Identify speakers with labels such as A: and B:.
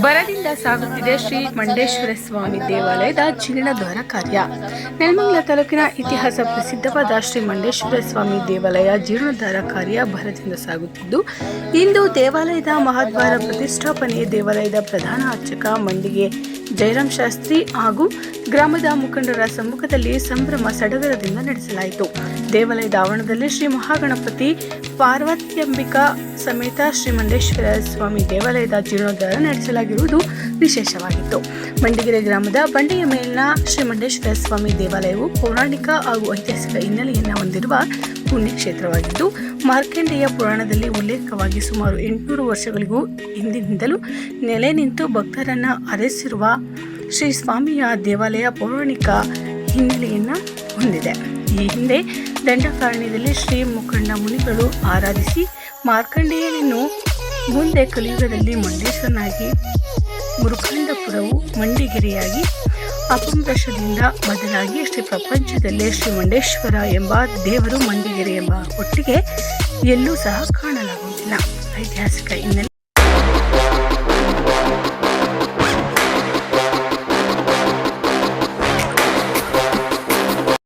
A: ಬರದಿಂದ ಸಾಗುತ್ತಿದೆ ಶ್ರೀ ಮಂಡೇಶ್ವರ ಸ್ವಾಮಿ ದೇವಾಲಯದ ಜೀರ್ಣೋದ್ಧಾರ ಕಾರ್ಯ. ನೆಲಮಂಗಲ ತಾಲೂಕಿನ ಇತಿಹಾಸ ಪ್ರಸಿದ್ಧವಾದ ಶ್ರೀ ಮಂಡೇಶ್ವರ ಸ್ವಾಮಿ ದೇವಾಲಯ ಜೀರ್ಣೋದ್ಧಾರ ಕಾರ್ಯ ಭರದಿಂದ ಸಾಗುತ್ತಿದ್ದು, ಇಂದು ದೇವಾಲಯದ ಮಹಾದ್ವಾರ ಪ್ರತಿಷ್ಠಾಪನೆ ದೇವಾಲಯದ ಪ್ರಧಾನ ಅರ್ಚಕ ಮಂಡಿಗೆ ಜಯರಾಮ್ ಶಾಸ್ತ್ರಿ ಹಾಗೂ ಗ್ರಾಮದ ಮುಖಂಡರ ಸಮ್ಮುಖದಲ್ಲಿ ಸಂಭ್ರಮ ಸಡಗರದಿಂದ ನಡೆಸಲಾಯಿತು. ದೇವಾಲಯದ ಆವರಣದಲ್ಲಿ ಶ್ರೀ ಮಹಾಗಣಪತಿ ಪಾರ್ವತ್ಯಂಬಿಕಾ ಸಮೇತ ಶ್ರೀ ಮಂಡೇಶ್ವರ ಸ್ವಾಮಿ ದೇವಾಲಯದ ಜೀರ್ಣೋದ್ಧಾರ ನಡೆಸಲಾಗಿರುವುದು ವಿಶೇಷವಾಗಿತ್ತು. ಮಂಡಿಗೆರೆ ಗ್ರಾಮದ ಬಂಡೆಯ ಮೇಲಿನ ಶ್ರೀ ಮಂಡೇಶ್ವರ ಸ್ವಾಮಿ ದೇವಾಲಯವು ಪೌರಾಣಿಕ ಹಾಗೂ ಐತಿಹಾಸಿಕ ಹಿನ್ನೆಲೆಯನ್ನು ಹೊಂದಿರುವ ಪುಣ್ಯಕ್ಷೇತ್ರವಾಗಿದ್ದು, ಮಾರ್ಕಂಡೇಯ ಪುರಾಣದಲ್ಲಿ ಉಲ್ಲೇಖವಾಗಿ ಸುಮಾರು 800 ವರ್ಷಗಳಿಗೂ ಹಿಂದಿನಿಂದಲೂ ನೆಲೆ ನಿಂತು ಭಕ್ತರನ್ನು ಅರಸಿರುವ ಶ್ರೀ ಸ್ವಾಮಿಯ ದೇವಾಲಯ ಪೌರಾಣಿಕ ಹಿನ್ನೆಲೆಯನ್ನು ಹೊಂದಿದೆ. ಈ ಹಿಂದೆ ದಂಡಕಾರಣ್ಯದಲ್ಲಿ ಶ್ರೀ ಮುಖಂಡ ಮುನಿಗಳು ಆರಾಧಿಸಿ ಮಾರ್ಕಂಡೇಯನನ್ನು ಮುಂದೆ ಕಲಿಯುಗದಲ್ಲಿ ಮಂಡೇಶ್ವರನಾಗಿ, ಮುರುಖಂಡಪುರವು ಮಂಡಿಗೆರೆಯಾಗಿ, ಅಪಭ್ರಂಶದಿಂದ ಬದಲಾಗಿ ಶ್ರೀ ಪ್ರಪಂಚದಲ್ಲೇ ಶ್ರೀ ಮಂಡೇಶ್ವರ ಎಂಬ ದೇವರು ಮಂಡಿಗೆರೆ ಎಂಬ ಒಟ್ಟಿಗೆ ಎಲ್ಲೂ ಸಹ ಕಾಣಲಾಗುವುದಿಲ್ಲ. ಐತಿಹಾಸಿಕ ಹಿನ್ನೆಲೆ